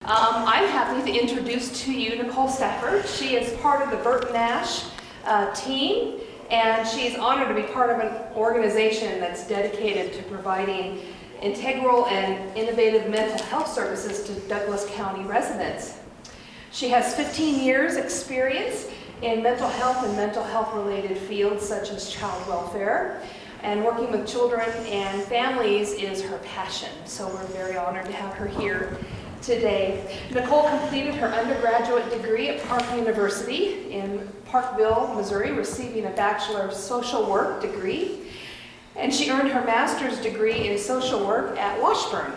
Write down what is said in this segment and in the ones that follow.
I'm happy to introduce to you Nicole Stafford. She is part of the Bert Nash team, and she's honored to be part of an organization that's dedicated to providing integral and innovative mental health services to Douglas County residents. She has 15 years experience in mental health and mental health related fields such as child welfare, and working with children and families is her passion. So we're very honored to have her here today. Nicole completed her undergraduate degree at Park University in Parkville, Missouri, receiving a Bachelor of Social Work degree. And she earned her master's degree in social work at Washburn.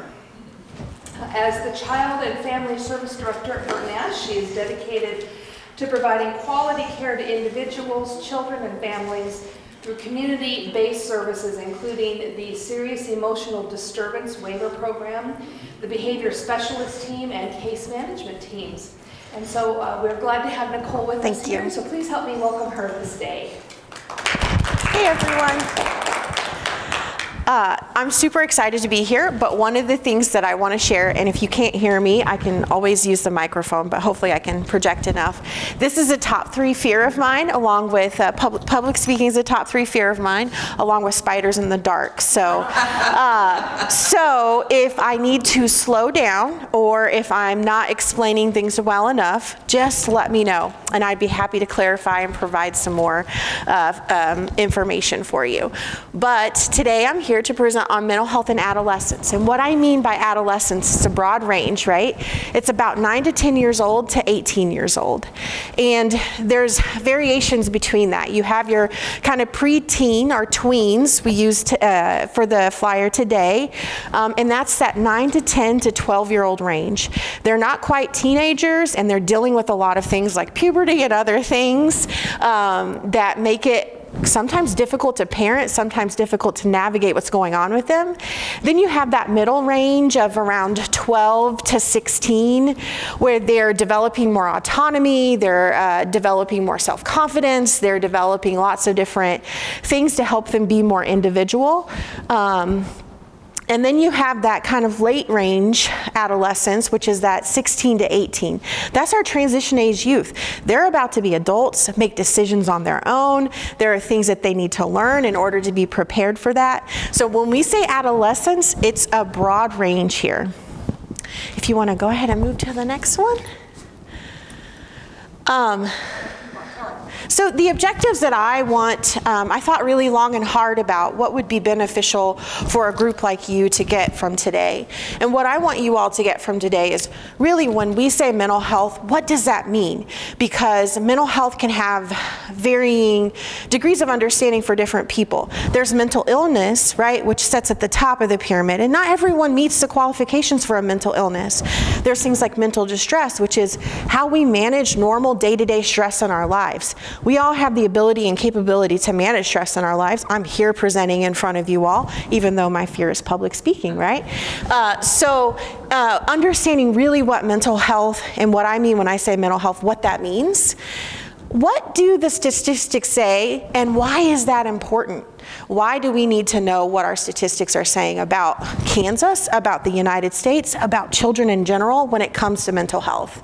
As the Child and Family Service Director at Bert Nash, she is dedicated to providing quality care to individuals, children, and families through community-based services, including the Serious Emotional Disturbance Waiver Program, the Behavior Specialist Team, and Case Management Teams. And so we're glad to have Nicole with us here. So please help me welcome her this day. Hey everyone. I'm super excited to be here, but one of the things that I want to share, and if you can't hear me, I can always use the microphone, but hopefully I can project enough. This is a top 3 fear of mine, along with public speaking is a top 3 fear of mine, along with spiders in the dark. So, so if I need to slow down, or if I'm not explaining things well enough, just let me know, and I'd be happy to clarify and provide some more information for you. But today I'm here to present on mental health in adolescence. And what I mean by adolescence is a broad range, right? It's about 9 to 10 years old to 18 years old. And there's variations between that. You have your kind of preteen or tweens we used for the flyer today. And that's that 9 to 10 to 12-year-old range. They're not quite teenagers, and they're dealing with a lot of things like puberty and other things that make it sometimes difficult to parent, sometimes difficult to navigate what's going on with them. Then you have that middle range of around 12 to 16, where they're developing more autonomy, they're developing more self-confidence, they're developing lots of different things to help them be more individual. And then you have that kind of late range adolescence, which is that 16 to 18. That's our transition age youth. They're about to be adults, make decisions on their own. There are things that they need to learn in order to be prepared for that. So when we say adolescence, it's a broad range here. If you want to go ahead and move to the next one. So the objectives that I want, I thought really long and hard about what would be beneficial for a group like you to get from today. And what I want you all to get from today is really, when we say mental health, what does that mean? Because mental health can have varying degrees of understanding for different people. There's mental illness, right, which sits at the top of the pyramid, and not everyone meets the qualifications for a mental illness. There's things like mental distress, which is how we manage normal day-to-day stress in our lives. We all have the ability and capability to manage stress in our lives. I'm here presenting in front of you all, even though my fear is public speaking, right? So understanding really what mental health, and what I mean when I say mental health, what that means. What do the statistics say, and why is that important? Why do we need to know what our statistics are saying about Kansas, about the United States, about children in general when it comes to mental health?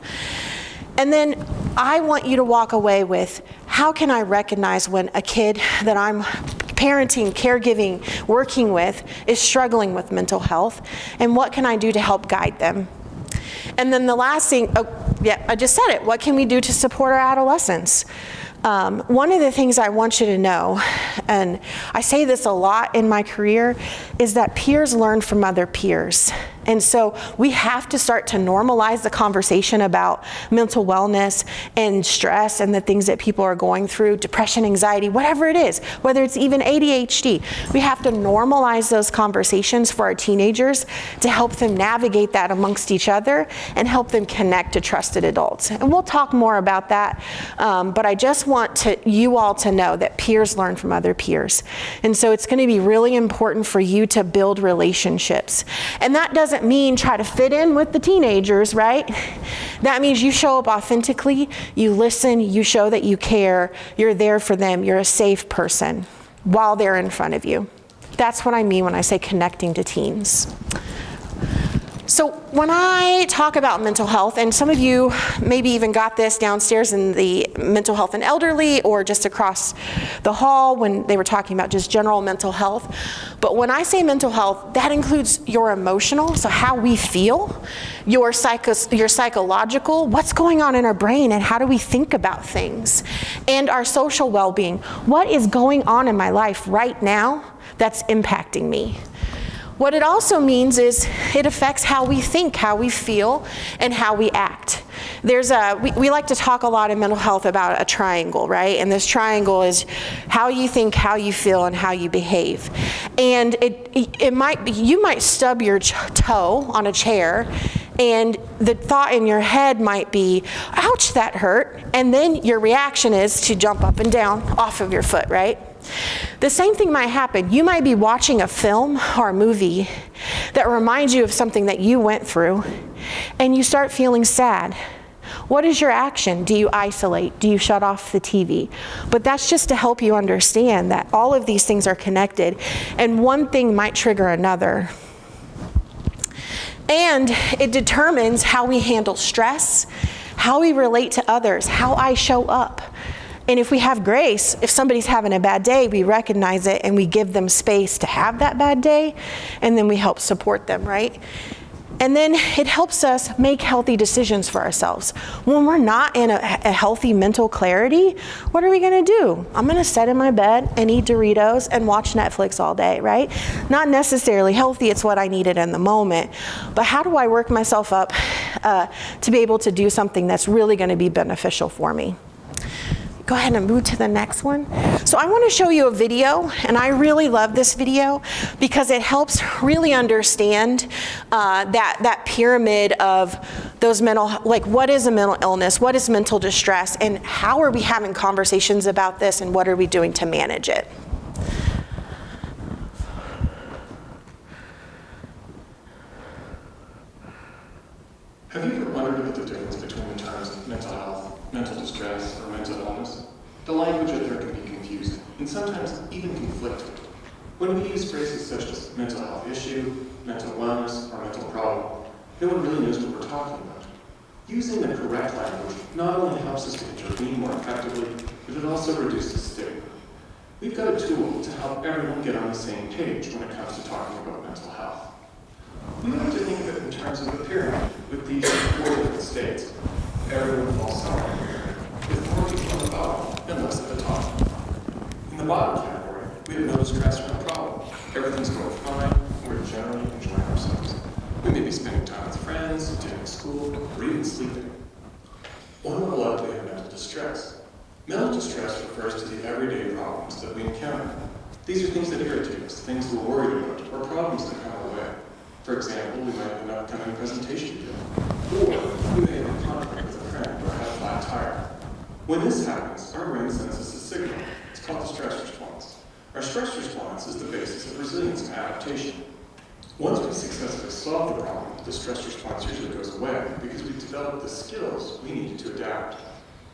And then I want you to walk away with, how can I recognize when a kid that I'm parenting, caregiving, working with is struggling with mental health, and what can I do to help guide them? And then the last thing, I just said it, what can we do to support our adolescents? One of the things I want you to know, and I say this a lot in my career, is that peers learn from other peers. And so we have to start to normalize the conversation about mental wellness and stress and the things that people are going through, depression, anxiety, whatever it is, whether it's even ADHD. We have to normalize those conversations for our teenagers to help them navigate that amongst each other and help them connect to trusted adults. And we'll talk more about that, but I just want you all to know that peers learn from other peers. And so it's going to be really important for you to build relationships. And that doesn't mean try to fit in with the teenagers, right? That means you show up authentically, you listen, you show that you care, you're there for them, you're a safe person while they're in front of you. That's what I mean when I say connecting to teens. So when I talk about mental health, and some of you maybe even got this downstairs in the mental health and elderly or just across the hall when they were talking about just general mental health. But when I say mental health, that includes your emotional, so how we feel, your psychological, what's going on in our brain and how do we think about things, and our social well-being. What is going on in my life right now that's impacting me? What it also means is it affects how we think, how we feel, and how we act. We like to talk a lot in mental health about a triangle, right? And this triangle is how you think, how you feel, and how you behave. And it might be, you might stub your toe on a chair, and the thought in your head might be, ouch, that hurt. And then your reaction is to jump up and down off of your foot, right? The same thing might happen. You might be watching a film or a movie that reminds you of something that you went through, and you start feeling sad. What is your action? Do you isolate? Do you shut off the TV? But that's just to help you understand that all of these things are connected, and one thing might trigger another. And it determines how we handle stress, how we relate to others, how I show up. And if we have grace, if somebody's having a bad day, we recognize it and we give them space to have that bad day, and then we help support them, right? And then it helps us make healthy decisions for ourselves. When we're not in a healthy mental clarity, what are we gonna do? I'm gonna sit in my bed and eat Doritos and watch Netflix all day, right? Not necessarily healthy, it's what I needed in the moment. But how do I work myself up to be able to do something that's really gonna be beneficial for me? Go ahead and move to the next one. So I want to show you a video, and I really love this video because it helps really understand that pyramid of those mental, like what is a mental illness, what is mental distress, and how are we having conversations about this, and what are we doing to manage it. Have you ever wondered about the difference between the terms mental health, mental distress, or mental illness? The language out there can be confusing, and sometimes even conflicting. When we use phrases such as mental health issue, mental wellness, or mental problem, no one really knows what we're talking about. Using the correct language not only helps us to intervene more effectively, but it also reduces stigma. We've got a tool to help everyone get on the same page when it comes to talking about mental health. We like to think of it in terms of a pyramid with these 4 different states. Everyone falls somewhere here, with more people on the bottom and less at the top. In the bottom category, we have no distress or no problem. Everything's going fine, and we're generally enjoying ourselves. We may be spending time with friends, attending school, or even sleeping. On the left, we have mental distress. Mental distress refers to the everyday problems that we encounter. These are things that irritate us, things we're worried about, or problems that come our way. For example, we might have an upcoming presentation to do, or we may have a conflict with a friend or have a flat tire. When this happens, our brain sends us a signal. It's called the stress response. Our stress response is the basis of resilience and adaptation. Once we successfully solve the problem, the stress response usually goes away because we've developed the skills we need to adapt.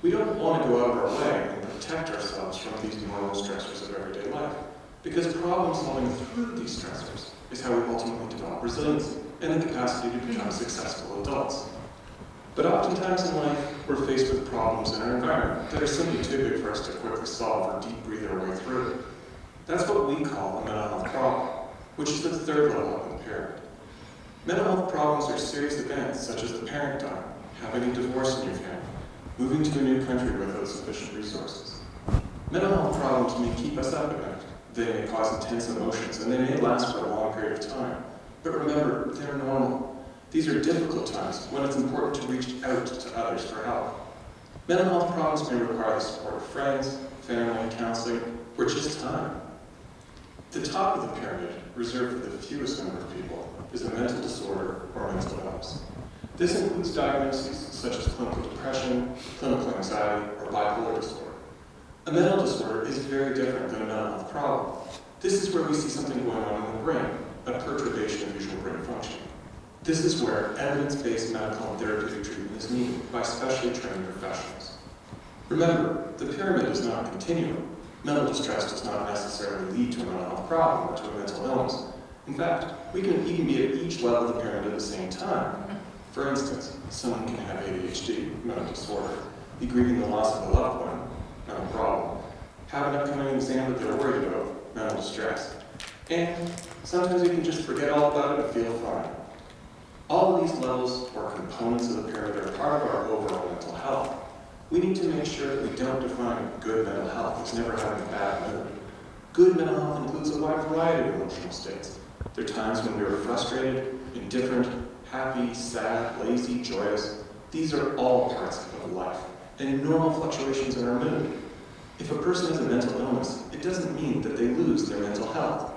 We don't want to go out of our way and protect ourselves from these normal stressors of everyday life, because problem solving through these stressors is how we ultimately develop resilience and the capacity to become successful adults. But oftentimes in life, we're faced with problems in our environment that are simply too big for us to quickly solve or deep breathe our way through. That's what we call a mental health problem, which is the 3rd level up in the pyramid. Mental health problems are serious events such as the parent dying, having a divorce in your family, moving to a new country without sufficient resources. Mental health problems may keep us up at night. They may cause intense emotions, and they may last for a long period of time. But remember, they're normal. These are difficult times when it's important to reach out to others for help. Mental health problems may require the support of friends, family, counseling, or just time. The top of the pyramid, reserved for the fewest number of people, is a mental disorder or mental illness. This includes diagnoses such as clinical depression, clinical anxiety, or bipolar disorder. A mental disorder is very different than a mental health problem. This is where we see something going on in the brain, a perturbation of usual brain functioning. This is where evidence-based medical and therapeutic treatment is needed by specially trained professionals. Remember, the pyramid is not a continuum. Mental distress does not necessarily lead to a mental health problem or to a mental illness. In fact, we can even be at each level of the pyramid at the same time. For instance, someone can have ADHD, mental disorder, be grieving the loss of a loved one, mental problem, have an upcoming exam that they're worried about, mental distress, and sometimes we can just forget all about it and feel fine. All of these levels or components of the pyramid are part of our overall mental health. We need to make sure that we don't define good mental health as never having a bad mood. Good mental health includes a wide variety of emotional states. There are times when we are frustrated, indifferent, happy, sad, lazy, joyous. These are all parts of life and normal fluctuations in our mood. If a person has a mental illness, it doesn't mean that they lose their mental health.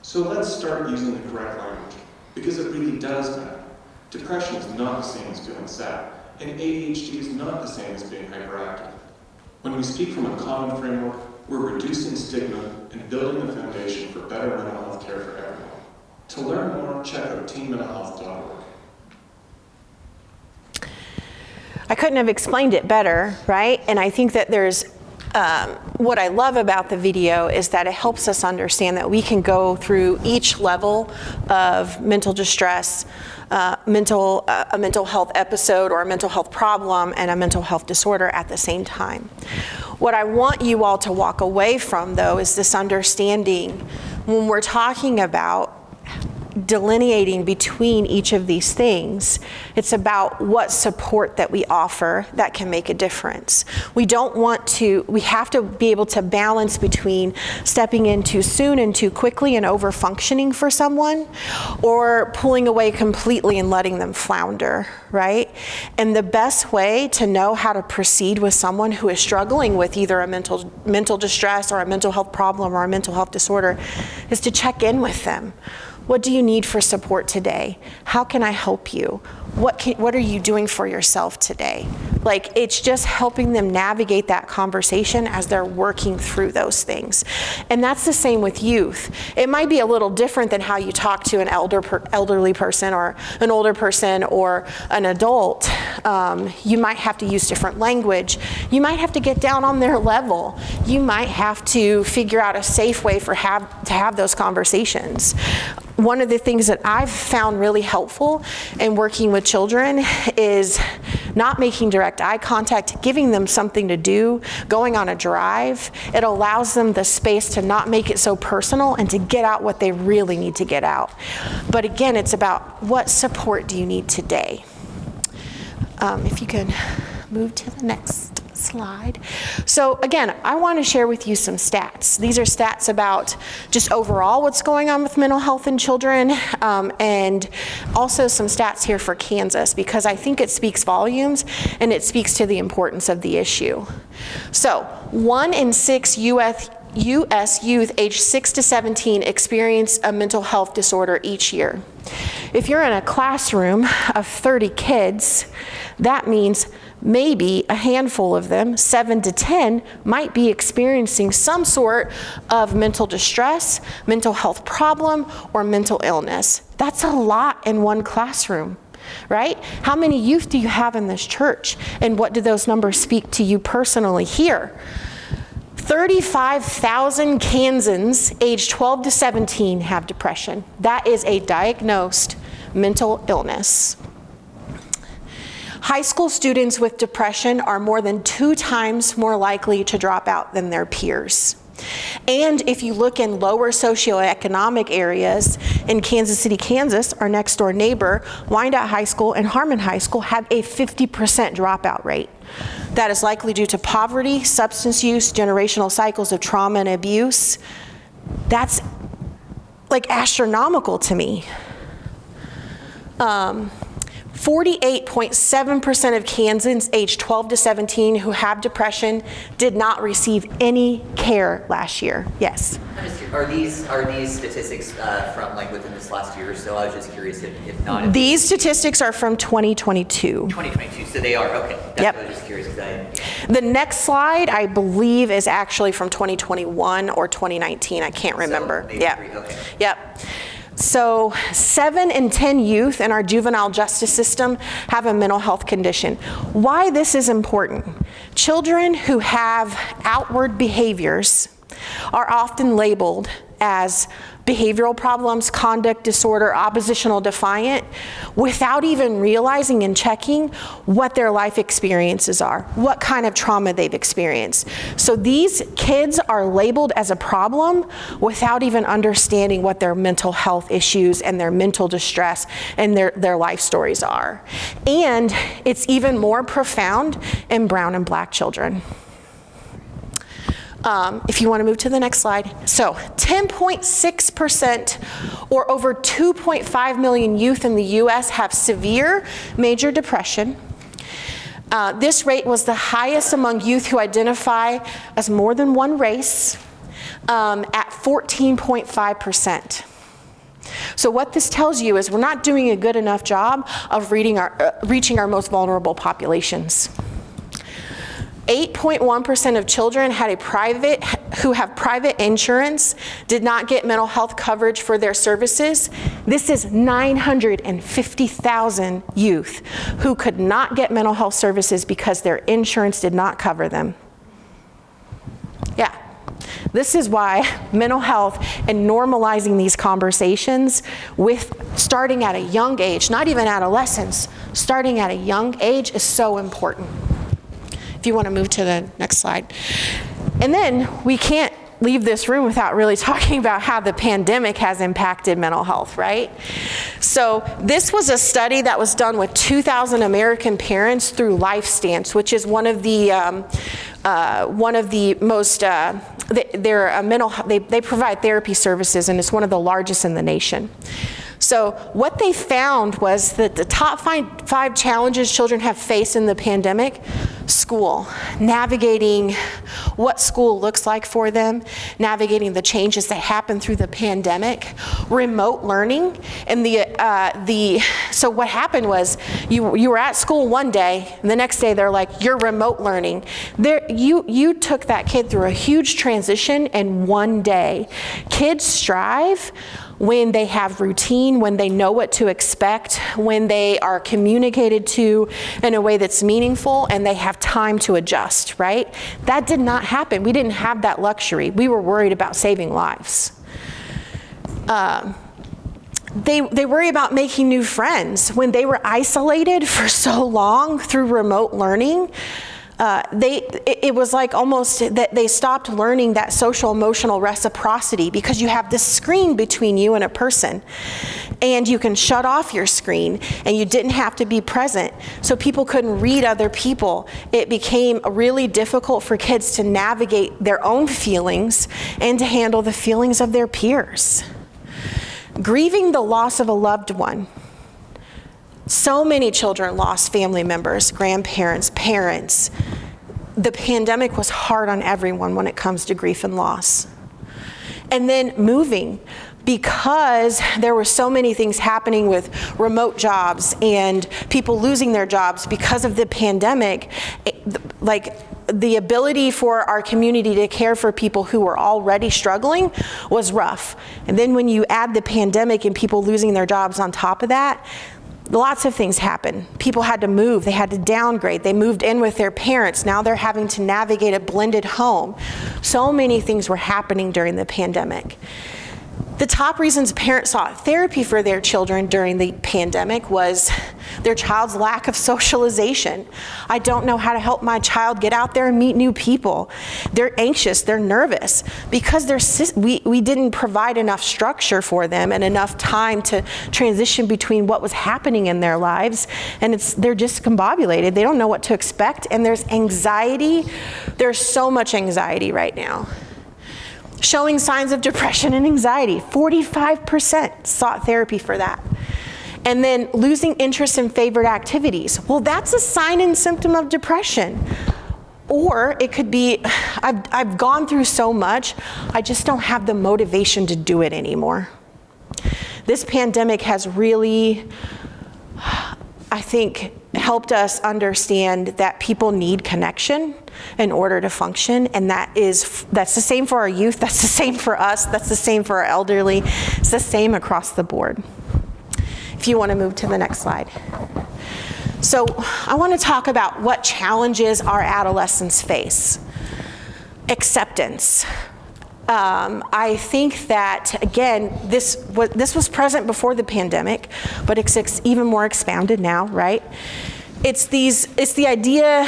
So let's start using the correct language, because it really does matter. Depression is not the same as feeling sad, and ADHD is not the same as being hyperactive. When we speak from a common framework, we're reducing stigma and building the foundation for better mental health care for everyone. To learn more, check out teenmentalhealth.org. I couldn't have explained it better, right? And I think that there's what I love about the video is that it helps us understand that we can go through each level of mental distress, a mental health episode or a mental health problem and a mental health disorder at the same time. What I want you all to walk away from, though, is this understanding when we're talking about delineating between each of these things, it's about what support that we offer that can make a difference. We have to be able to balance between stepping in too soon and too quickly and over functioning for someone, or pulling away completely and letting them flounder, right? And the best way to know how to proceed with someone who is struggling with either a mental distress or a mental health problem or a mental health disorder is to check in with them. What do you need for support today? How can I help you? What are you doing for yourself today? Like, it's just helping them navigate that conversation as they're working through those things. And that's the same with youth. It might be a little different than how you talk to an elderly person or an older person or an adult. You might have to use different language. You might have to get down on their level. You might have to figure out a safe way to have those conversations. One of the things that I've found really helpful in working with children is not making direct eye contact, giving them something to do, going on a drive. It allows them the space to not make it so personal and to get out what they really need to get out. But again, it's about what support do you need today? If you can move to the next slide. So again, I want to share with you some stats. These are stats about just overall what's going on with mental health in children, and also some stats here for Kansas, because I think it speaks volumes and it speaks to the importance of the issue. So 1 in 6 U.S. youth aged 6 to 17 experience a mental health disorder each year. If you're in a classroom of 30 kids, that means maybe a handful of them, 7 to 10, might be experiencing some sort of mental distress, mental health problem, or mental illness. That's a lot in one classroom, right? How many youth do you have in this church? And what do those numbers speak to you personally here? 35,000 Kansans aged 12 to 17 have depression. That is a diagnosed mental illness. High school students with depression are more than 2 times more likely to drop out than their peers. And if you look in lower socioeconomic areas, in Kansas City, Kansas, our next door neighbor, Wyandotte High School and Harmon High School have a 50% dropout rate. That is likely due to poverty, substance use, generational cycles of trauma and abuse. That's like astronomical to me. 48.7% of Kansans aged 12 to 17 who have depression did not receive any care last year. Yes? Are these statistics from like within this last year or so? I was just curious if not. These statistics are from 2022. 2022, so they are, okay. That's Yep. what I was just curious. The next slide, I believe, is actually from 2021 or 2019. I can't remember. So maybe Yeah. 3, okay. Yep. So 7 in 10 youth in our juvenile justice system have a mental health condition. Why this is important? Children who have outward behaviors are often labeled as behavioral problems, conduct disorder, oppositional defiant, without even realizing and checking what their life experiences are, what kind of trauma they've experienced. So these kids are labeled as a problem without even understanding what their mental health issues and their mental distress and their life stories are. And it's even more profound in brown and black children. If you want to move to the next slide. So 10.6% or over 2.5 million youth in the US have severe major depression. This rate was the highest among youth who identify as more than one race, at 14.5%. So what this tells you is we're not doing a good enough job of reaching our most vulnerable populations. 8.1% of children who have private insurance did not get mental health coverage for their services. This is 950,000 youth who could not get mental health services because their insurance did not cover them. Yeah. This is why mental health and normalizing these conversations with starting at a young age, not even adolescence, starting at a young age is so important. If you want to move to the next slide. And then we can't leave this room without really talking about how the pandemic has impacted mental health, right? So this was a study that was done with 2,000 American parents through LifeStance, which is one of the most, they provide therapy services, and it's one of the largest in the nation. So what they found was that the top five challenges children have faced in the pandemic: school, navigating what school looks like for them, navigating the changes that happen through the pandemic, remote learning, and so what happened was you were at school one day, and the next day they're like, you're remote learning. You took that kid through a huge transition in one day. Kids strive when they have routine, when they know what to expect, when they are communicated to in a way that's meaningful, and they have time to adjust, right? That did not happen. We didn't have that luxury. We were worried about saving lives. They worry about making new friends. When they were isolated for so long through remote learning, it was like almost that they stopped learning that social emotional reciprocity, because you have this screen between you and a person, and you can shut off your screen, and you didn't have to be present, so people couldn't read other people. It became really difficult for kids to navigate their own feelings and to handle the feelings of their peers. Grieving the loss of a loved one. So many children lost family members, grandparents, parents. The pandemic was hard on everyone when it comes to grief and loss. And then moving, because there were so many things happening with remote jobs and people losing their jobs because of the pandemic, the ability for our community to care for people who were already struggling was rough. And then when you add the pandemic and people losing their jobs on top of that, lots of things happened. People had to move, they had to downgrade, they moved in with their parents, now they're having to navigate a blended home. So many things were happening during the pandemic. The top reasons parents sought therapy for their children during the pandemic was their child's lack of socialization. I don't know how to help my child get out there and meet new people. They're anxious, they're nervous, because we didn't provide enough structure for them and enough time to transition between what was happening in their lives, and they're discombobulated. They don't know what to expect, and there's anxiety. There's so much anxiety right now. Showing signs of depression and anxiety, 45% sought therapy for that. And then losing interest in favorite activities. Well, that's a sign and symptom of depression. Or it could be, I've gone through so much, I just don't have the motivation to do it anymore. This pandemic has really, I think, helped us understand that people need connection in order to function, and that's the same for our youth, that's the same for us, that's the same for our elderly, it's the same across the board. If you want to move to the next slide. So I want to talk about what challenges our adolescents face. Acceptance. I think that, again, this was present before the pandemic, but it's even more expounded now, right? It's the idea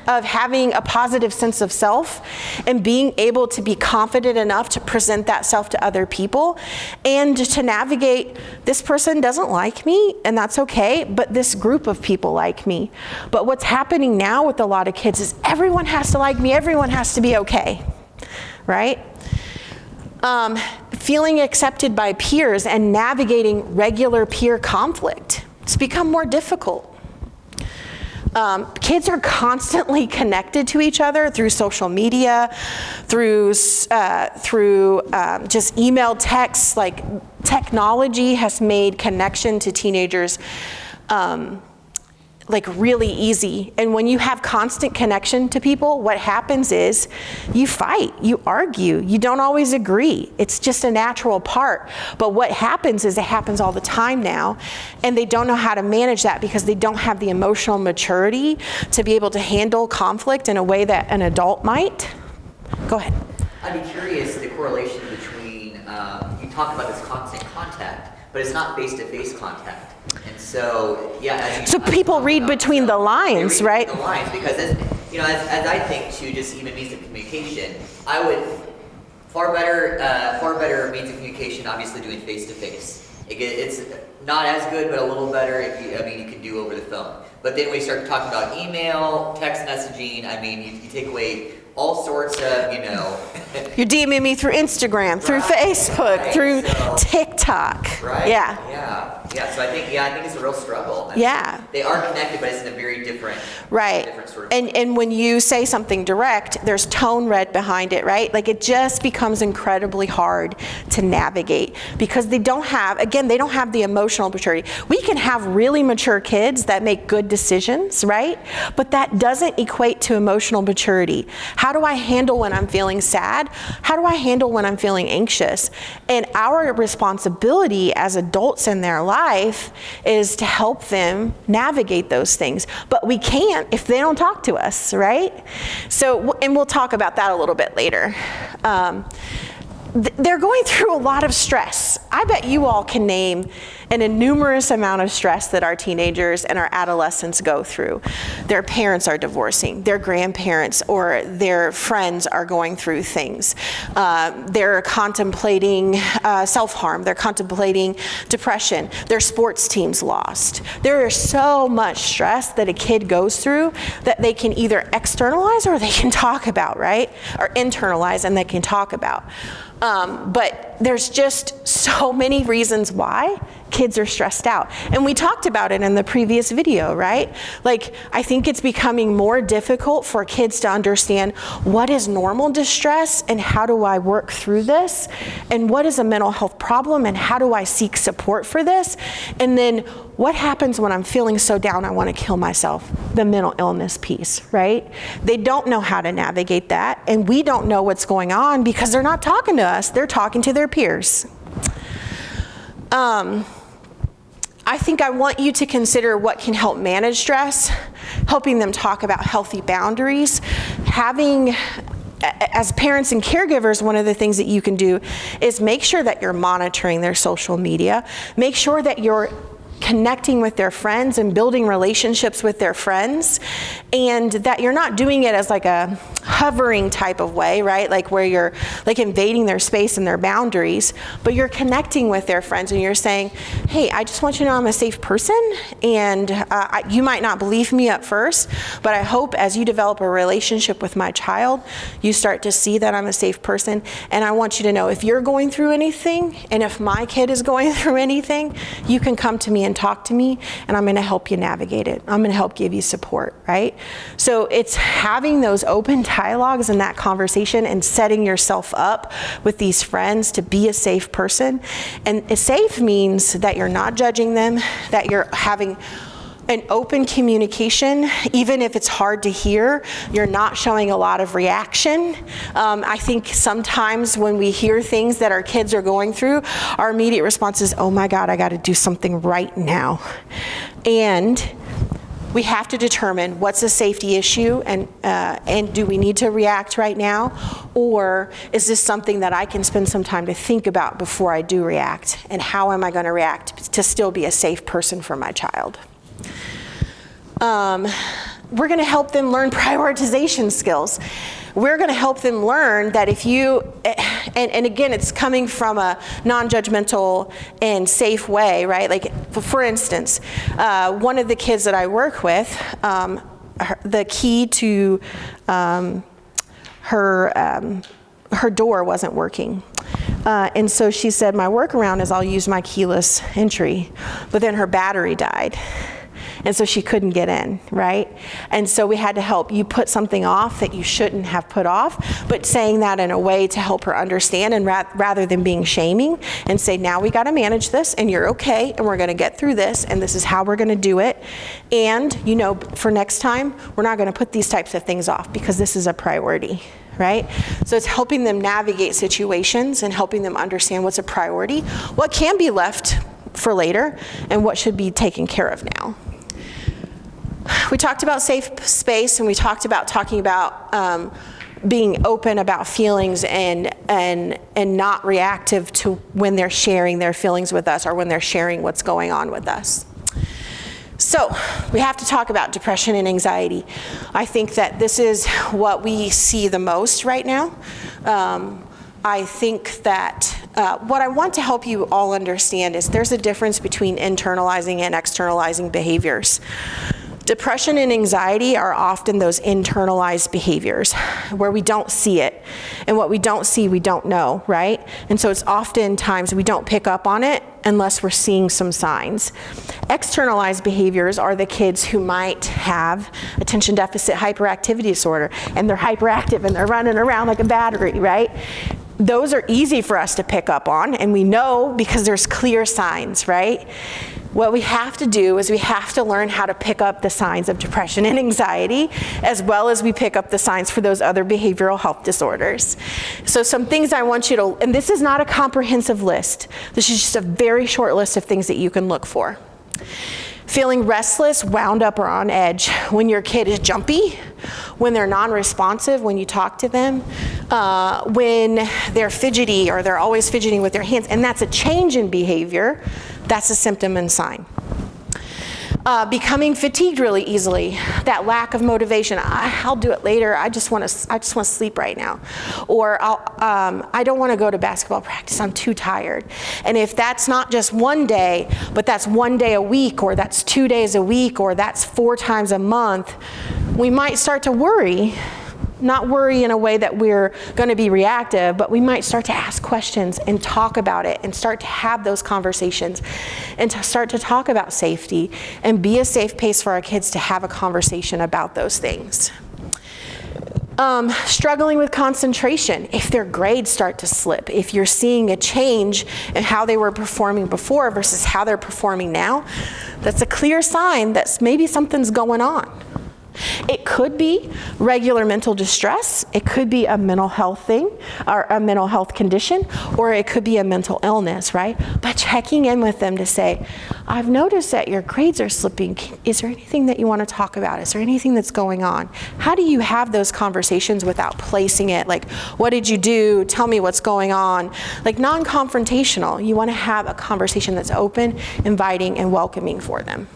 of having a positive sense of self and being able to be confident enough to present that self to other people and to navigate, this person doesn't like me, and that's okay, but this group of people like me. But what's happening now with a lot of kids is everyone has to like me, everyone has to be okay, right? Feeling accepted by peers and navigating regular peer conflict. It's become more difficult. Kids are constantly connected to each other through social media, through just email, texts. Like, technology has made connection to teenagers like really easy. And when you have constant connection to people, what happens is you fight, you argue, you don't always agree. It's just a natural part. But what happens is it happens all the time now, and they don't know how to manage that because they don't have the emotional maturity to be able to handle conflict in a way that an adult might. Go ahead. I'd be curious, the correlation between, you talk about this constant contact, but it's not face-to-face contact. And so, yeah. So people read between the lines, right? Between the lines, because as I think to just even means of communication, I would far better means of communication, obviously doing face-to-face. It's not as good, but a little better if you can do over the phone. But then we start talking about email, text messaging. You take away all sorts of, You're DMing me through Instagram, through Facebook, through TikTok. Right. Yeah. So I think it's a real struggle. They are connected, but it's in a very different, different sort of. And when you say something direct, there's tone read behind it, right? Like, it just becomes incredibly hard to navigate because they don't have the emotional maturity. We can have really mature kids that make good decisions, right? But that doesn't equate to emotional maturity. How do I handle when I'm feeling sad? How do I handle when I'm feeling anxious? And our responsibility as adults in their life is to help them navigate those things. But we can't if they don't talk to us, right? So, and we'll talk about that a little bit later. They're going through a lot of stress. I bet you all can name an innumerous amount of stress that our teenagers and our adolescents go through. Their parents are divorcing, their grandparents or their friends are going through things. They're contemplating self-harm, they're contemplating depression, their sports team's lost. There is so much stress that a kid goes through that they can either externalize or they can talk about, right? Or internalize and they can talk about. But there's just so many reasons why kids are stressed out. And we talked about it in the previous video, right? Like, I think it's becoming more difficult for kids to understand what is normal distress and how do I work through this? And what is a mental health problem and how do I seek support for this? And then what happens when I'm feeling so down I want to kill myself? The mental illness piece, right? They don't know how to navigate that, and we don't know what's going on because they're not talking to us, they're talking to their peers. I think I want you to consider what can help manage stress, helping them talk about healthy boundaries. As parents and caregivers, one of the things that you can do is make sure that you're monitoring their social media. Make sure that you're connecting with their friends and building relationships with their friends, and that you're not doing it as like a hovering type of way, right? Like where you're like invading their space and their boundaries, but you're connecting with their friends and you're saying, hey, I just want you to know I'm a safe person, and you might not believe me at first, but I hope as you develop a relationship with my child, you start to see that I'm a safe person, and I want you to know if you're going through anything, and if my kid is going through anything, you can come to me and talk to me, and I'm going to help you navigate it. I'm going to help give you support, right? So it's having those open dialogues and that conversation and setting yourself up with these friends to be a safe person. And safe means that you're not judging them, that you're having an open communication, even if it's hard to hear, you're not showing a lot of reaction. I think sometimes when we hear things that our kids are going through, our immediate response is, oh my God, I got to do something right now. And we have to determine what's a safety issue, and do we need to react right now, or is this something that I can spend some time to think about before I do react, and how am I going to react to still be a safe person for my child? We're going to help them learn prioritization skills. We're going to help them learn that if you, and again, it's coming from a non-judgmental and safe way, right? Like, for instance, one of the kids that I work with, the key to her door wasn't working. And so she said, my workaround is I'll use my keyless entry. But then her battery died. And so she couldn't get in, right? And so we had to help you put something off that you shouldn't have put off, but saying that in a way to help her understand, and rather than being shaming, and say, now we got to manage this, and you're okay, and we're going to get through this, and this is how we're going to do it. And, you know, for next time, we're not going to put these types of things off because this is a priority, right? So it's helping them navigate situations and helping them understand what's a priority, what can be left for later, and what should be taken care of now. We talked about safe space, and we talked about talking about being open about feelings and not reactive to when they're sharing their feelings with us or when they're sharing what's going on with us. So we have to talk about depression and anxiety. I think that this is what we see the most right now. I think that what I want to help you all understand is there's a difference between internalizing and externalizing behaviors. Depression and anxiety are often those internalized behaviors where we don't see it. And what we don't see, we don't know, right? And so it's oftentimes we don't pick up on it unless we're seeing some signs. Externalized behaviors are the kids who might have attention deficit hyperactivity disorder, and they're hyperactive and they're running around like a battery, right? Those are easy for us to pick up on, and we know because there's clear signs, right? What we have to do is we have to learn how to pick up the signs of depression and anxiety, as well as we pick up the signs for those other behavioral health disorders. So some things I want you to, and this is not a comprehensive list. This is just a very short list of things that you can look for. Feeling restless, wound up, or on edge. When your kid is jumpy, when they're non-responsive when you talk to them, when they're fidgety or they're always fidgeting with their hands, and that's a change in behavior, that's a symptom and sign. Becoming fatigued really easily, that lack of motivation. I'll do it later. I just want to sleep right now, or I don't want to go to basketball practice. I'm too tired. And if that's not just one day, but that's one day a week, or that's 2 days a week, or that's 4 times a month, we might start to worry. Not worry in a way that we're going to be reactive, but we might start to ask questions and talk about it and start to have those conversations and to start to talk about safety and be a safe place for our kids to have a conversation about those things. Struggling with concentration, if their grades start to slip, if you're seeing a change in how they were performing before versus how they're performing now, that's a clear sign that maybe something's going on. It could be regular mental distress, it could be a mental health thing, or a mental health condition, or it could be a mental illness, right? But checking in with them to say, I've noticed that your grades are slipping. Is there anything that you want to talk about? Is there anything that's going on? How do you have those conversations without placing it? Like, what did you do? Tell me what's going on. Like, non-confrontational. You want to have a conversation that's open, inviting, and welcoming for them.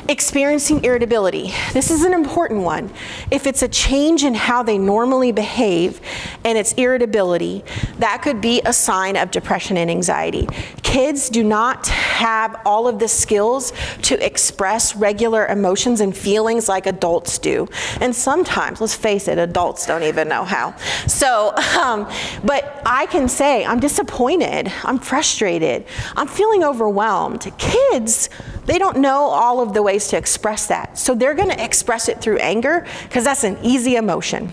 Experiencing irritability. This is an important one. If it's a change in how they normally behave and it's irritability, that could be a sign of depression and anxiety. Kids do not have all of the skills to express regular emotions and feelings like adults do. And sometimes, let's face it, adults don't even know how. So, but I can say, I'm disappointed, I'm frustrated, I'm feeling overwhelmed. Kids, they don't know all of the ways to express that. So they're going to express it through anger because that's an easy emotion.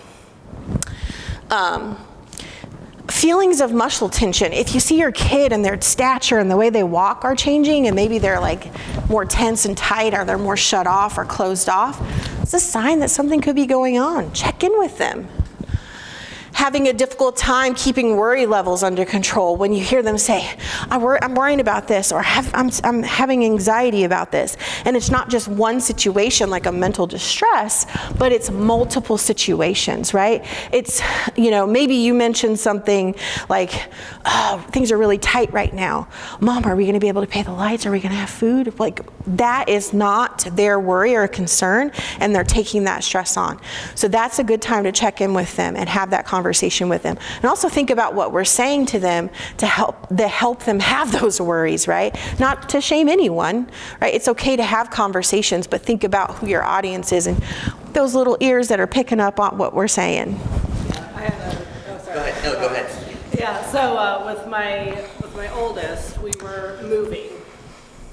Feelings of muscle tension. If you see your kid and their stature and the way they walk are changing, and maybe they're like more tense and tight, or they're more shut off or closed off, it's a sign that something could be going on. Check in with them. having a difficult time keeping worry levels under control. When you hear them say, I'm worrying about this, or I'm having anxiety about this. And it's not just one situation like a mental distress, but it's multiple situations, right? It's, maybe you mentioned something like, oh, things are really tight right now. Mom, are we going to be able to pay the lights? Are we going to have food? Like, that is not their worry or concern, and they're taking that stress on. So that's a good time to check in with them and have that conversation with them. And also think about what we're saying to them to help them have those worries, right? Not to shame anyone, right? It's okay to have conversations, but think about who your audience is and those little ears that are picking up on what we're saying. I had sorry. Go ahead. No, go ahead. Yeah, so with my oldest, we were moving.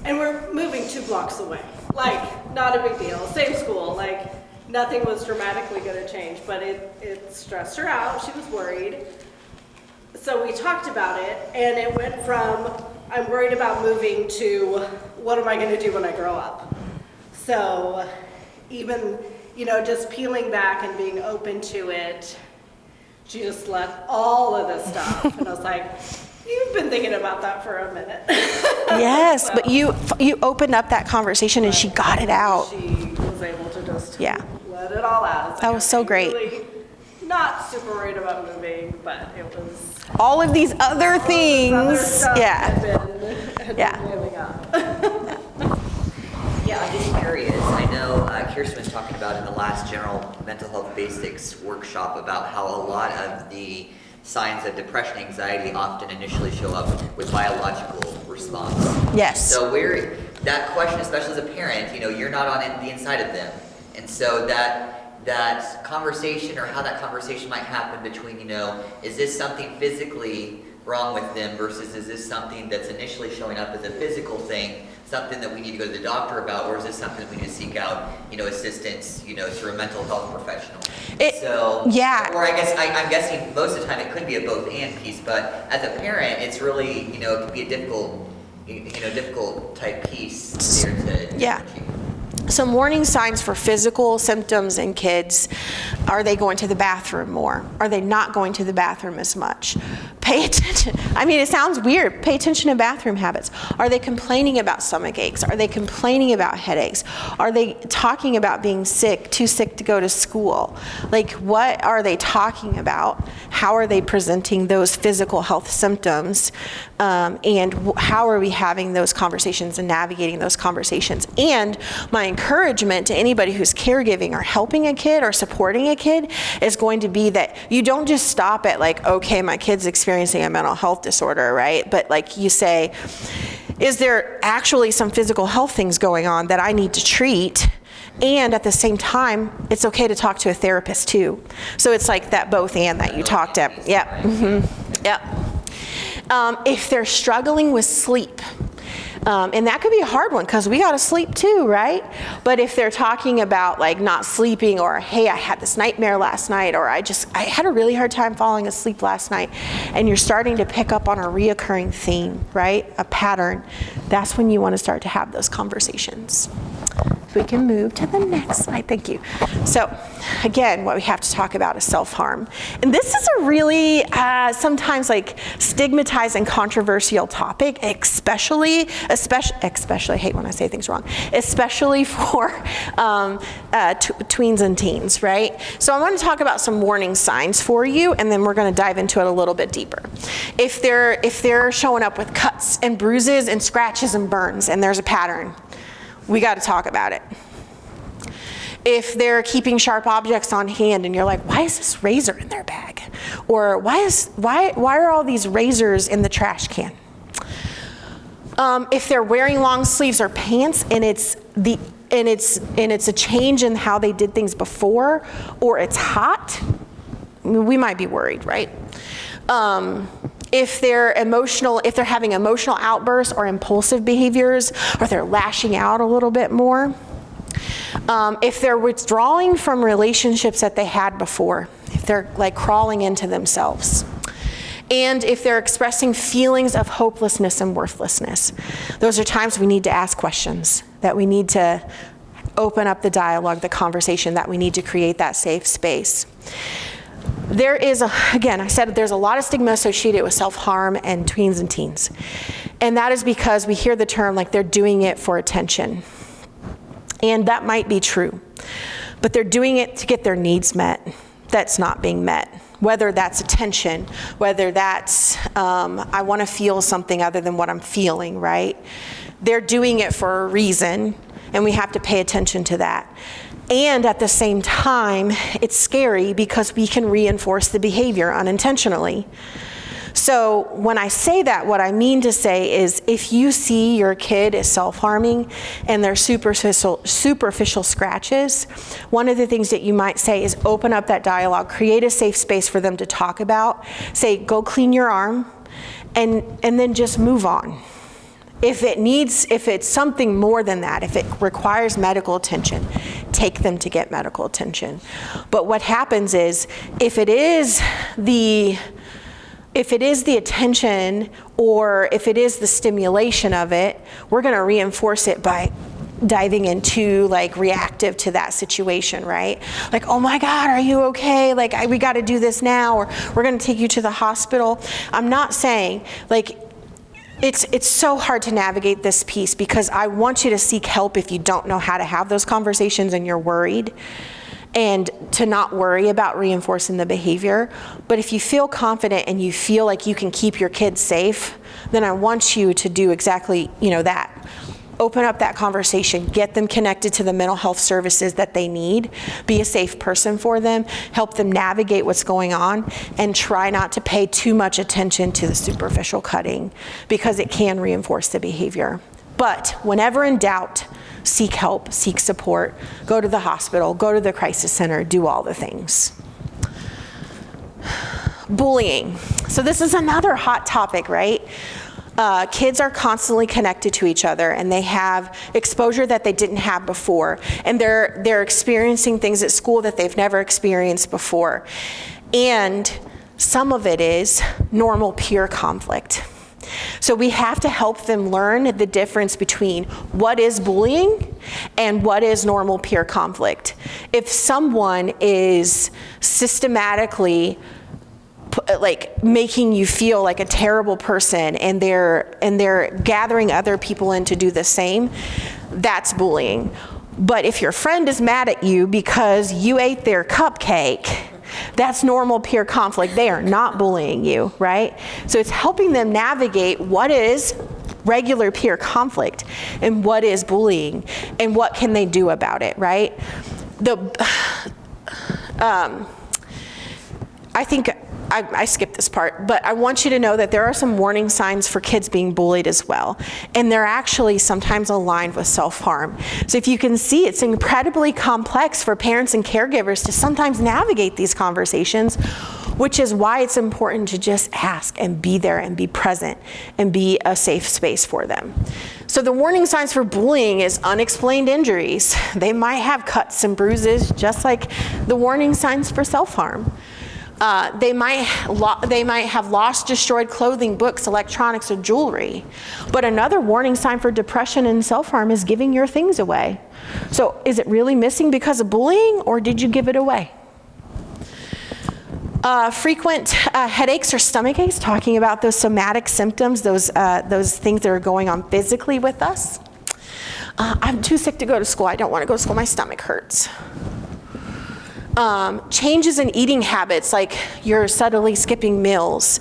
And we're moving 2 blocks away. Like, not a big deal. Same school. Like, nothing was dramatically going to change, but it stressed her out. She was worried. So we talked about it, and it went from, I'm worried about moving, to what am I going to do when I grow up? So even, just peeling back and being open to it, she just let all of this stuff. And I was like, you've been thinking about that for a minute. Yes, So, but you opened up that conversation and she got it out. She was able to just Yeah. let it all out. It's That like, was so I'm great. Really not super worried about moving, but it was All of these other other things, stuff yeah. had Yeah. been building up. Yeah, I'm just curious. I know Kirsten was talking about in the last general mental health basics workshop about how a lot of the signs of depression, anxiety often initially show up with biological response. Yes. So that question, especially as a parent, you're not on the inside of them. And so that conversation, or how that conversation might happen between, is this something physically wrong with them versus is this something that's initially showing up as a physical thing, something that we need to go to the doctor about, or is this something that we need to seek out, assistance, through a mental health professional? Yeah. Or I'm guessing most of the time it could be a both and piece, but as a parent, it's really, it could be a difficult type piece there to Yeah. Some warning signs for physical symptoms in kids. Are they going to the bathroom more? Are they not going to the bathroom as much? Pay attention. I mean, it sounds weird. Pay attention to bathroom habits. Are they complaining about stomach aches? Are they complaining about headaches? Are they talking about being sick, too sick to go to school? Like, what are they talking about? How are they presenting those physical health symptoms? And how are we having those conversations and navigating those conversations? And my encouragement to anybody who's caregiving or helping a kid or supporting a kid is going to be that you don't just stop at like, okay, my kid's experiencing a mental health disorder, right? But like you say, is there actually some physical health things going on that I need to treat? And at the same time, it's okay to talk to a therapist too. So it's like that both and that you talked at. Yep. Mm-hmm. Yep. If they're struggling with sleep, and that could be a hard one because we got to sleep too, right? But if they're talking about like not sleeping, or hey, I had this nightmare last night, or I had a really hard time falling asleep last night, and you're starting to pick up on a reoccurring theme, right? A pattern, that's when you want to start to have those conversations. If we can move to the next slide, thank you. So again, what we have to talk about is self-harm. And this is a really sometimes like stigmatized and controversial topic, especially, I hate when I say things wrong, especially for tweens and teens, right? So I want to talk about some warning signs for you, and then we're going to dive into it a little bit deeper. If they're showing up with cuts and bruises and scratches and burns, and there's a pattern, we got to talk about it. If they're keeping sharp objects on hand and you're like, why is this razor in their bag? Or why are all these razors in the trash can? If they're wearing long sleeves or pants and it's a change in how they did things before, or it's hot, we might be worried, right? If they're having emotional outbursts or impulsive behaviors, or they're lashing out a little bit more. If they're withdrawing from relationships that they had before, if they're like crawling into themselves. And if they're expressing feelings of hopelessness and worthlessness. Those are times we need to ask questions, that we need to open up the dialogue, the conversation, that we need to create that safe space. There is, again, I said there's a lot of stigma associated with self-harm and tweens and teens. And that is because we hear the term like they're doing it for attention. And that might be true. But they're doing it to get their needs met. That's not being met. Whether that's attention, whether that's I want to feel something other than what I'm feeling, right? They're doing it for a reason, and we have to pay attention to that. And at the same time, it's scary because we can reinforce the behavior unintentionally. So when I say that, what I mean to say is if you see your kid is self-harming and they're superficial scratches, one of the things that you might say is open up that dialogue, create a safe space for them to talk about. Say, go clean your arm, and then just move on. If it's something more than that, if it requires medical attention, take them to get medical attention. But what happens is, if it is the attention or if it is the stimulation of it, we're going to reinforce it by diving into like reactive to that situation, right? Like, oh my God, are you okay? Like, we got to do this now, or we're going to take you to the hospital. I'm not saying like, it's so hard to navigate this piece because I want you to seek help if you don't know how to have those conversations and you're worried, and to not worry about reinforcing the behavior. But if you feel confident and you feel like you can keep your kids safe, then I want you to do exactly, that. Open up that conversation, get them connected to the mental health services that they need, be a safe person for them, help them navigate what's going on, and try not to pay too much attention to the superficial cutting because it can reinforce the behavior. But whenever in doubt, seek help, seek support, go to the hospital, go to the crisis center, do all the things. Bullying. So this is another hot topic, right? Kids are constantly connected to each other, and they have exposure that they didn't have before, and they're experiencing things at school that they've never experienced before. And some of it is normal peer conflict. So we have to help them learn the difference between what is bullying and what is normal peer conflict. If someone is systematically like making you feel like a terrible person, and they're gathering other people in to do the same, that's bullying. But if your friend is mad at you because you ate their cupcake, that's normal peer conflict. They are not bullying you, right? So it's helping them navigate what is regular peer conflict and what is bullying and what can they do about it, right? I think I skipped this part, but I want you to know that there are some warning signs for kids being bullied as well. And they're actually sometimes aligned with self-harm. So if you can see, it's incredibly complex for parents and caregivers to sometimes navigate these conversations, which is why it's important to just ask and be there and be present and be a safe space for them. So the warning signs for bullying is unexplained injuries. They might have cuts and bruises, just like the warning signs for self-harm. They might have lost, destroyed clothing, books, electronics, or jewelry. But another warning sign for depression and self-harm is giving your things away. So is it really missing because of bullying, or did you give it away? Frequent headaches or stomach aches, talking about those somatic symptoms, those things that are going on physically with us. I'm too sick to go to school. I don't want to go to school. My stomach hurts. Changes in eating habits, like you're subtly skipping meals.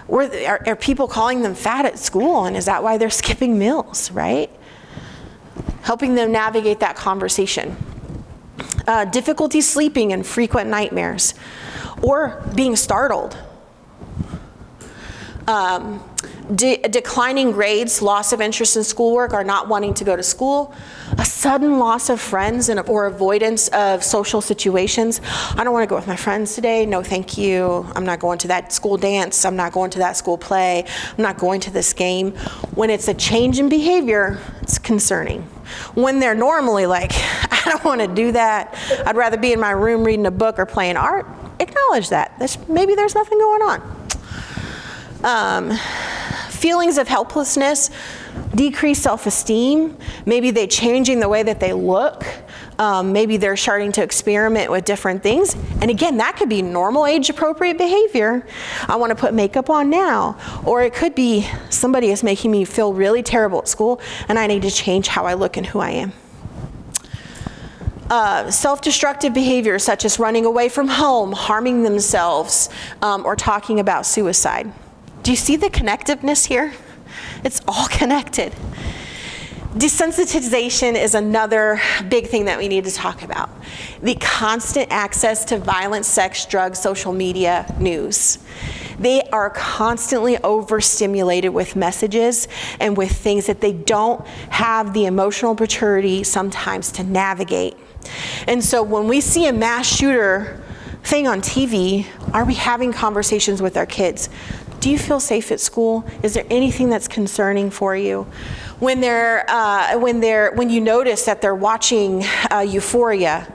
Are people calling them fat at school, and is that why they're skipping meals, right? Helping them navigate that conversation. Difficulty sleeping and frequent nightmares, or being startled. Declining grades, loss of interest in schoolwork, or not wanting to go to school, a sudden loss of friends or avoidance of social situations. I don't want to go with my friends today. No, thank you. I'm not going to that school dance. I'm not going to that school play. I'm not going to this game. When it's a change in behavior, it's concerning. When they're normally like, I don't want to do that. I'd rather be in my room reading a book or playing art. Acknowledge that. Maybe there's nothing going on. Feelings of helplessness, decreased self-esteem, maybe they're changing the way that they look, maybe they're starting to experiment with different things. And again, that could be normal age-appropriate behavior. I want to put makeup on now. Or it could be somebody is making me feel really terrible at school and I need to change how I look and who I am. Self-destructive behaviors such as running away from home, harming themselves, or talking about suicide. Do you see the connectiveness here? It's all connected. Desensitization is another big thing that we need to talk about. The constant access to violence, sex, drugs, social media, news. They are constantly overstimulated with messages and with things that they don't have the emotional maturity sometimes to navigate. And so when we see a mass shooter thing on TV, are we having conversations with our kids? Do you feel safe at school? Is there anything that's concerning for you? When you notice that they're watching Euphoria,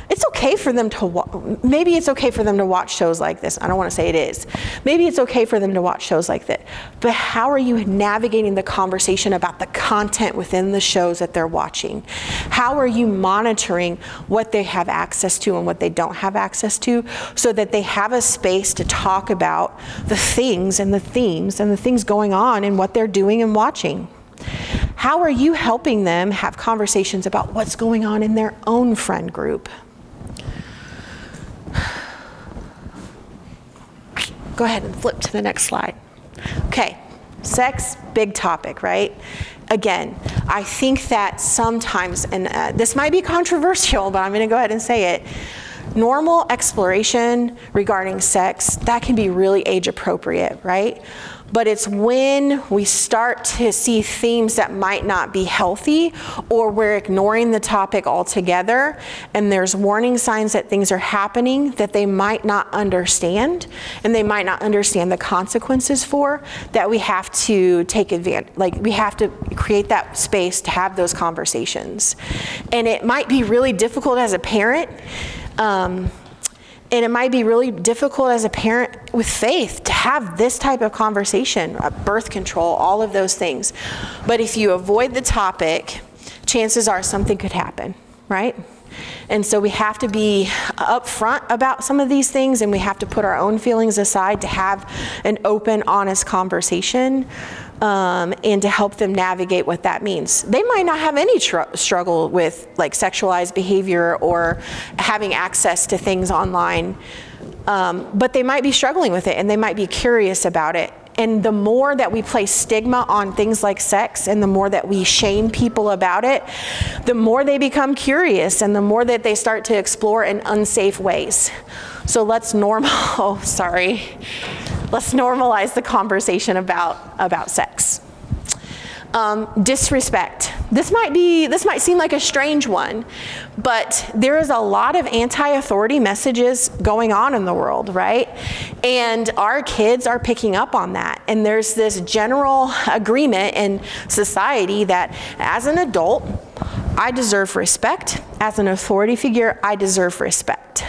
it's okay for them to maybe it's okay for them to watch shows like this. I don't want to say it is. Maybe it's okay for them to watch shows like that. But how are you navigating the conversation about the content within the shows that they're watching? How are you monitoring what they have access to and what they don't have access to so that they have a space to talk about the things and the themes and the things going on and what they're doing and watching? How are you helping them have conversations about what's going on in their own friend group? Go ahead and flip to the next slide. Okay, sex, big topic, right? Again, I think that sometimes, and this might be controversial, but I'm going to go ahead and say it, normal exploration regarding sex, that can be really age appropriate, right? But it's when we start to see themes that might not be healthy, or we're ignoring the topic altogether, and there's warning signs that things are happening that they might not understand, and they might not understand the consequences for, that we have to take advantage, like we have to create that space to have those conversations. And it might be really difficult as a parent, and it might be really difficult as a parent with faith to have this type of conversation, birth control, all of those things. But if you avoid the topic, chances are something could happen, right? And so we have to be upfront about some of these things, and we have to put our own feelings aside to have an open, honest conversation, and to help them navigate what that means. They might not have any struggle with like sexualized behavior or having access to things online, but they might be struggling with it, and they might be curious about it. And the more that we place stigma on things like sex, and the more that we shame people about it, the more they become curious, and the more that they start to explore in unsafe ways. So let's normalize the conversation about sex. Disrespect. This might seem like a strange one, but there is a lot of anti-authority messages going on in the world, right? And our kids are picking up on that. And there's this general agreement in society that as an adult, I deserve respect. As an authority figure, I deserve respect.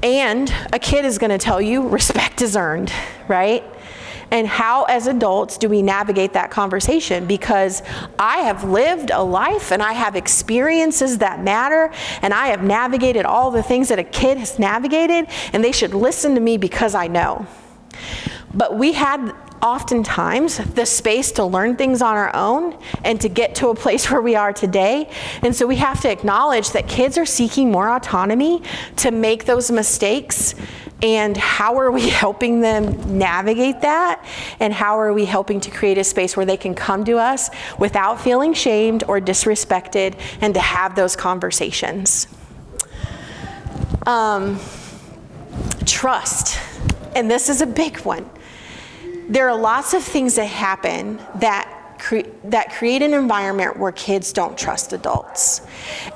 And a kid is going to tell you respect is earned, right? And how, as adults, do we navigate that conversation? Because I have lived a life, and I have experiences that matter, and I have navigated all the things that a kid has navigated, and they should listen to me because I know. But we had oftentimes the space to learn things on our own and to get to a place where we are today. And so we have to acknowledge that kids are seeking more autonomy to make those mistakes. And how are we helping them navigate that? And how are we helping to create a space where they can come to us without feeling shamed or disrespected, and to have those conversations? Trust. And this is a big one. There are lots of things that happen that create an environment where kids don't trust adults.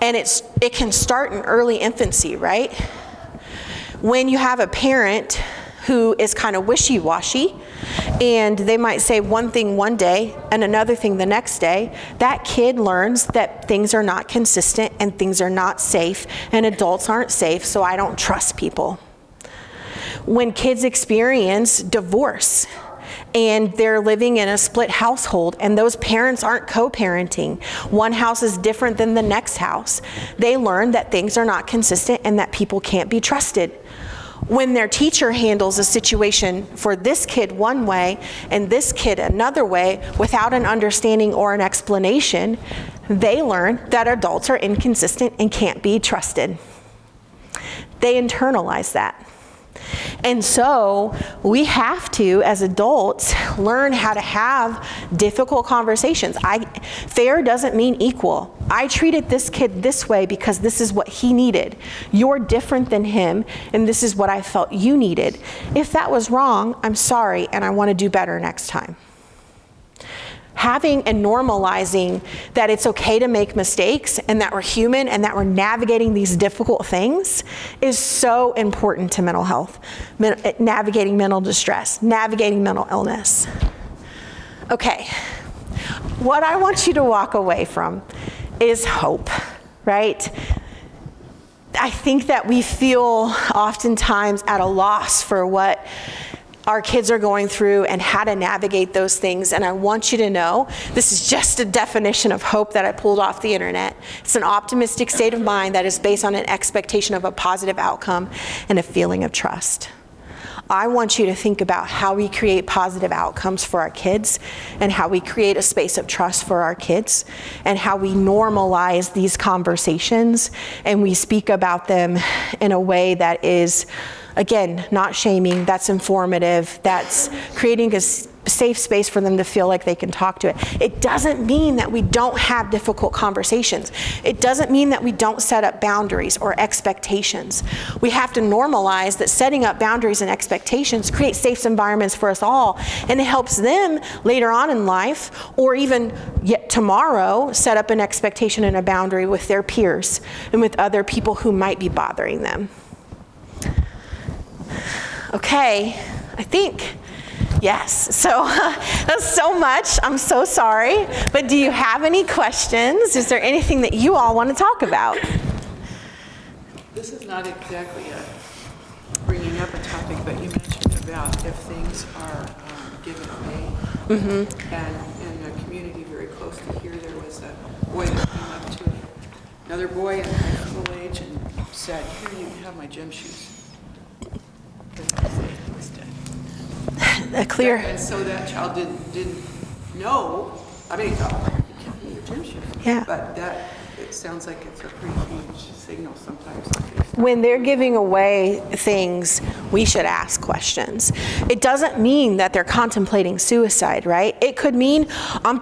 And it can start in early infancy, right? When you have a parent who is kind of wishy-washy, and they might say one thing one day and another thing the next day, that kid learns that things are not consistent and things are not safe and adults aren't safe, so I don't trust people. When kids experience divorce, and they're living in a split household, and those parents aren't co-parenting. One house is different than the next house. They learn that things are not consistent and that people can't be trusted. When their teacher handles a situation for this kid one way and this kid another way without an understanding or an explanation, they learn that adults are inconsistent and can't be trusted. They internalize that. And so we have to, as adults, learn how to have difficult conversations. Fair doesn't mean equal. I treated this kid this way because this is what he needed. You're different than him, and this is what I felt you needed. If that was wrong, I'm sorry, and I want to do better next time. Having and normalizing that it's okay to make mistakes and that we're human and that we're navigating these difficult things is so important to mental health. Navigating mental distress, navigating mental illness. Okay, what I want you to walk away from is hope, right? I think that we feel oftentimes at a loss for what our kids are going through and how to navigate those things. And I want you to know, this is just a definition of hope that I pulled off the internet. It's an optimistic state of mind that is based on an expectation of a positive outcome and a feeling of trust. I want you to think about how we create positive outcomes for our kids and how we create a space of trust for our kids and how we normalize these conversations and we speak about them in a way that is, again, not shaming, that's informative, that's creating a safe space for them to feel like they can talk to it. It doesn't mean that we don't have difficult conversations. It doesn't mean that we don't set up boundaries or expectations. We have to normalize that setting up boundaries and expectations create safe environments for us all, and it helps them later on in life, or even yet tomorrow, set up an expectation and a boundary with their peers and with other people who might be bothering them. Okay, I think, yes. So that's so much. I'm so sorry. But do you have any questions? Is there anything that you all want to talk about? This is not exactly bringing up a topic, but you mentioned about if things are given away. Mm-hmm. And in a community very close to here, there was a boy that came up to another boy in high school age and said, "Here, you can have my gym shoes." Clear. And so that child didn't know. I mean, he thought, you can't be your gym shoes. Yeah. But it sounds like it's a pretty huge signal sometimes. When they're giving away things, we should ask questions. It doesn't mean that they're contemplating suicide, right? It could mean I'm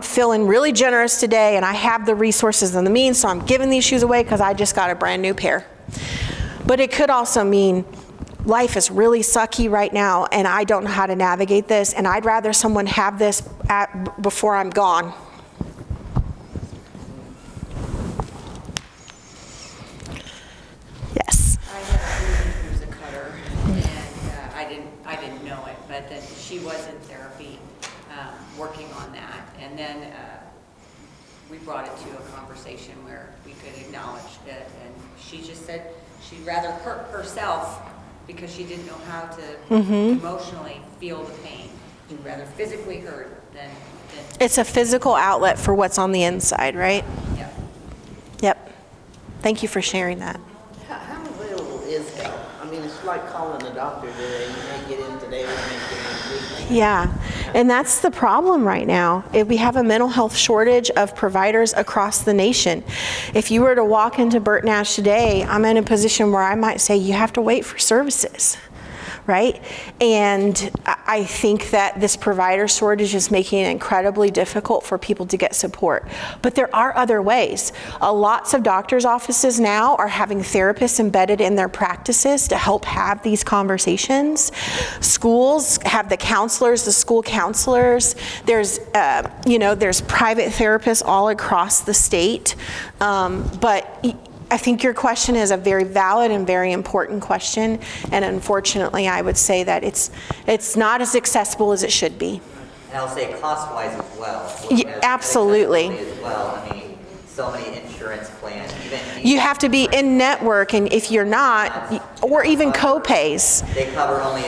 feeling really generous today and I have the resources and the means, so I'm giving these shoes away because I just got a brand new pair. But it could also mean life is really sucky right now and I don't know how to navigate this, and I'd rather someone have this before I'm gone. Yes. I had a friend who was a cutter, and I didn't know it, but then she was in therapy, working on that, and then we brought it to a conversation where we could acknowledge it, and she just said she'd rather hurt herself because she didn't know how to emotionally feel the pain. She'd rather physically hurt than It's a physical outlet for what's on the inside, right? yeah. Yep. Thank you for sharing that. How available is help? I mean, it's like calling a doctor today. You may get in today, you may get in weekly. Yeah, and that's the problem right now. We have a mental health shortage of providers across the nation. If you were to walk into Bert Nash today, I'm in a position where I might say you have to wait for services, right? And I think that this provider shortage is making it incredibly difficult for people to get support. But there are other ways. Lots of doctors' offices now are having therapists embedded in their practices to help have these conversations. Schools have the counselors, the school counselors. There's private therapists all across the state. But I think your question is a very valid and very important question, and unfortunately I would say that it's not as accessible as it should be. And I'll say cost-wise as well. Yeah, absolutely. As well, I mean, so many insurance plans, even You have to be in network, and if you're not, or even co-pays. they cover only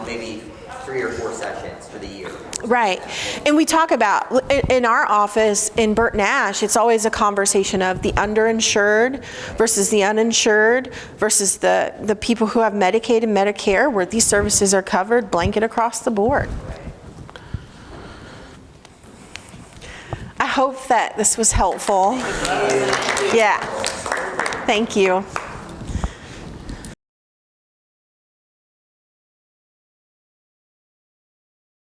maybe 3 3 or 4 sessions for the year. Right. And we talk about, in our office, in Bert Nash, it's always a conversation of the underinsured versus the uninsured versus the people who have Medicaid and Medicare, where these services are covered blanket across the board. I hope that this was helpful. Yeah. Thank you.